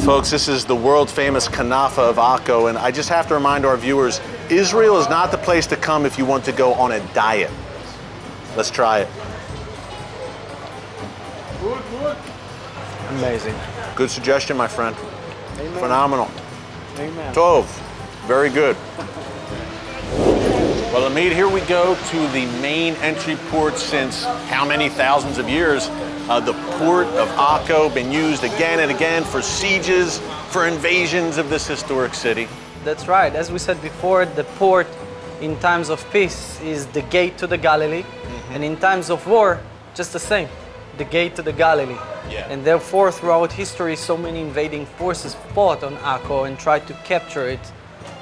Folks, this is the world-famous Kanafa of Akko, and I just have to remind our viewers, Israel is not the place to come if you want to go on a diet. Let's try it. Good. Amazing. Good suggestion, my friend. Amen. Phenomenal. Amen. Tov. Very good. Well, Amit, here we go to the main entry port since how many thousands of years? The port of Akko, been used again and again for sieges, for invasions of this historic city. That's right. As we said before, the port in times of peace is the gate to the Galilee, and in times of war, just the same, the gate to the Galilee. Yeah. And therefore, throughout history, so many invading forces fought on Akko and tried to capture it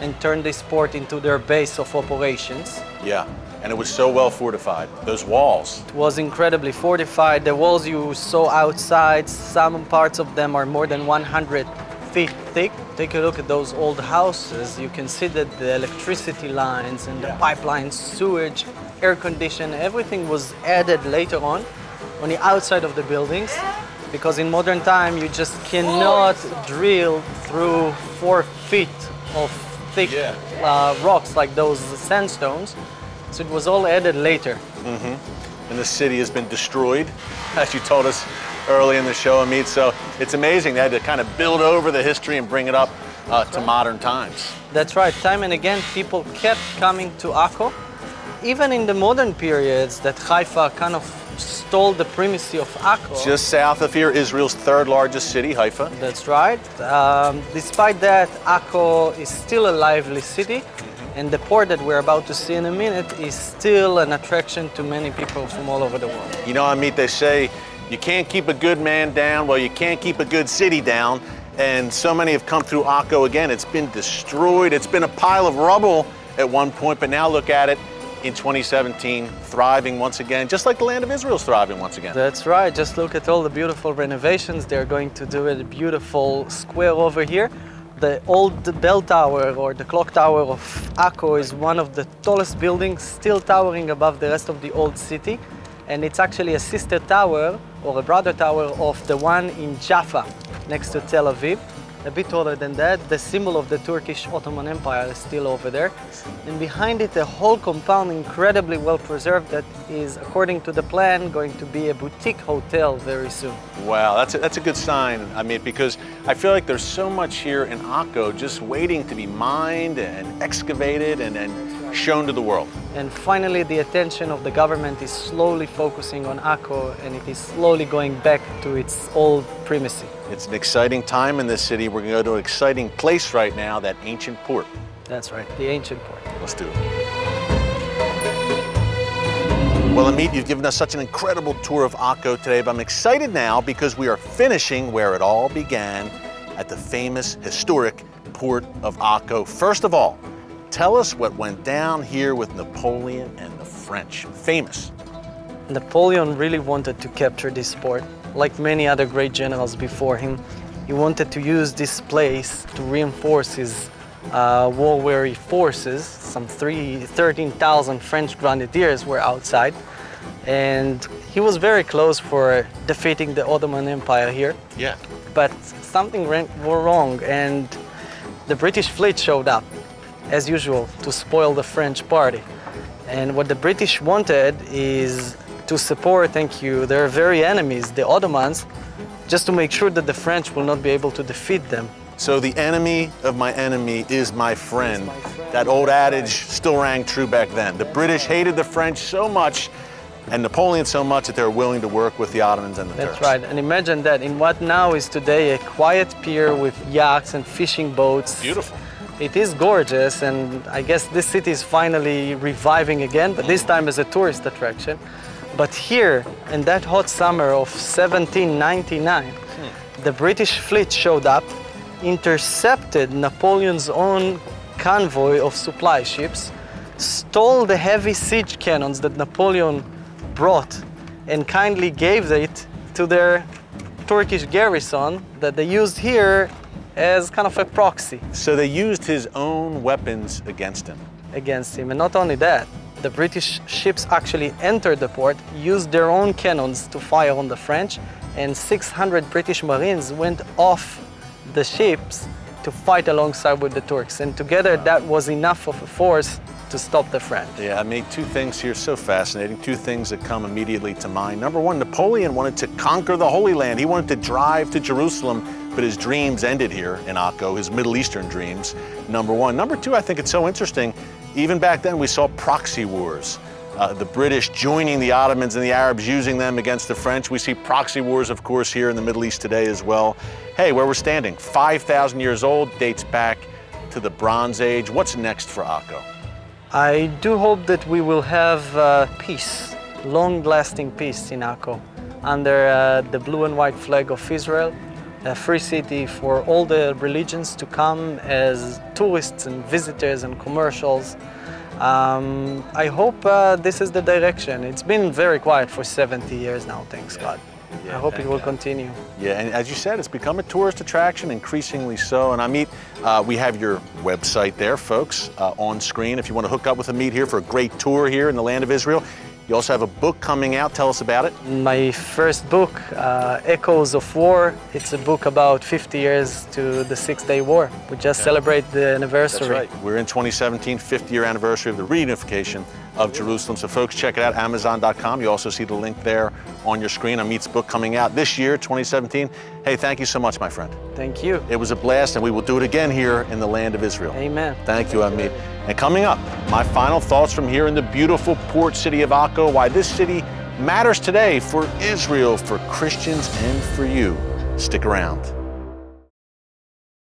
and turn this port into their base of operations. Yeah, and it was so well fortified. Those walls. It was incredibly fortified. The walls you saw outside, some parts of them are more than 100 feet thick. Take a look at those old houses. You can see that the electricity lines and the pipelines, sewage, air condition, everything was added later on the outside of the buildings, because in modern time you just cannot drill through 4 feet of thick rocks like those sandstones. So it was all added later. And the city has been destroyed, as you told us early in the show, Amit. So it's amazing they had to kind of build over the history and bring it up to modern times. That's right. Time and again, people kept coming to Akko. Even in the modern periods that Haifa kind of stole the primacy of Akko. Just south of here, Israel's third largest city, Haifa. That's right. Despite that, Akko is still a lively city, and the port that we're about to see in a minute is still an attraction to many people from all over the world. You know, Amit, they say you can't keep a good man down, well, you can't keep a good city down, and so many have come through Akko again. It's been destroyed. It's been a pile of rubble at one point, but now look at it. In 2017, thriving once again, just like the land of Israel's thriving once again. That's right. Just look at all the beautiful renovations they're going to do at a beautiful square over here. The old bell tower or the clock tower of Akko is one of the tallest buildings, still towering above the rest of the old city. And it's actually a sister tower or a brother tower of the one in Jaffa, next to Tel Aviv. A bit taller than that. The symbol of the Turkish Ottoman Empire is still over there. And behind it, a whole compound incredibly well preserved that is, according to the plan, going to be a boutique hotel very soon. Wow, that's a good sign, I mean, because I feel like there's so much here in Akko just waiting to be mined and excavated and shown to the world. And finally, the attention of the government is slowly focusing on Akko, and it is slowly going back to its old primacy. It's an exciting time in this city. We're going to go to an exciting place right now, that ancient port. That's right, the ancient port. Let's do it. Well, Amit, you've given us such an incredible tour of Akko today, but I'm excited now because we are finishing where it all began, at the famous, historic port of Akko. First of all, tell us what went down here with Napoleon and the French. Famous. Napoleon really wanted to capture this port. Like many other great generals before him, he wanted to use this place to reinforce his war-weary forces. Some 13,000 French grenadiers were outside, and he was very close for defeating the Ottoman Empire here. Yeah. But something went wrong, and the British fleet showed up, as usual, to spoil the French party. And what the British wanted is to support, their very enemies, the Ottomans, just to make sure that the French will not be able to defeat them. So the enemy of my enemy is my friend. That old adage still rang true back then. The British hated the French so much and Napoleon so much that they were willing to work with the Ottomans and the Turks. That's right, and imagine that in what now is today a quiet pier with yachts and fishing boats. Beautiful. It is gorgeous, and I guess this city is finally reviving again, but this time as a tourist attraction. But here, in that hot summer of 1799, the British fleet showed up, intercepted Napoleon's own convoy of supply ships, stole the heavy siege cannons that Napoleon brought, and kindly gave it to their Turkish garrison that they used here as kind of a proxy. So they used his own weapons against him. And not only that, the British ships actually entered the port, used their own cannons to fire on the French, and 600 British Marines went off the ships to fight alongside with the Turks. And together that was enough of a force to stop the French. Yeah, I made two things here so fascinating, two things that come immediately to mind. Number one, Napoleon wanted to conquer the Holy Land. He wanted to drive to Jerusalem, but his dreams ended here in Akko, his Middle Eastern dreams, number one. Number two, I think it's so interesting, even back then we saw proxy wars. The British joining the Ottomans and the Arabs using them against the French. We see proxy wars, of course, here in the Middle East today as well. Hey, where we're standing, 5,000 years old, dates back to the Bronze Age. What's next for Akko? I do hope that we will have peace, long-lasting peace in Akko, under the blue and white flag of Israel, a free city for all the religions to come as tourists and visitors and commercials. I hope this is the direction. It's been very quiet for 70 years now, thanks God. Yeah, I hope it will continue. Yeah, and as you said, it's become a tourist attraction, increasingly so. And Amit, we have your website there, folks, on screen. If you want to hook up with Amit here for a great tour here in the land of Israel. You also have a book coming out. Tell us about it. My first book, Echoes of War. It's a book about 50 years to the Six-Day War. We just celebrate the anniversary. That's right. We're in 2017, 50-year anniversary of the reunification of Jerusalem. So folks, check it out, Amazon.com. You also see the link there on your screen. Amit's book coming out this year, 2017. Hey, thank you so much, my friend. Thank you. It was a blast, and we will do it again here in the land of Israel. Amen. Thank you, Amit. And coming up, my final thoughts from here in the beautiful port city of Akko, why this city matters today for Israel, for Christians, and for you. Stick around.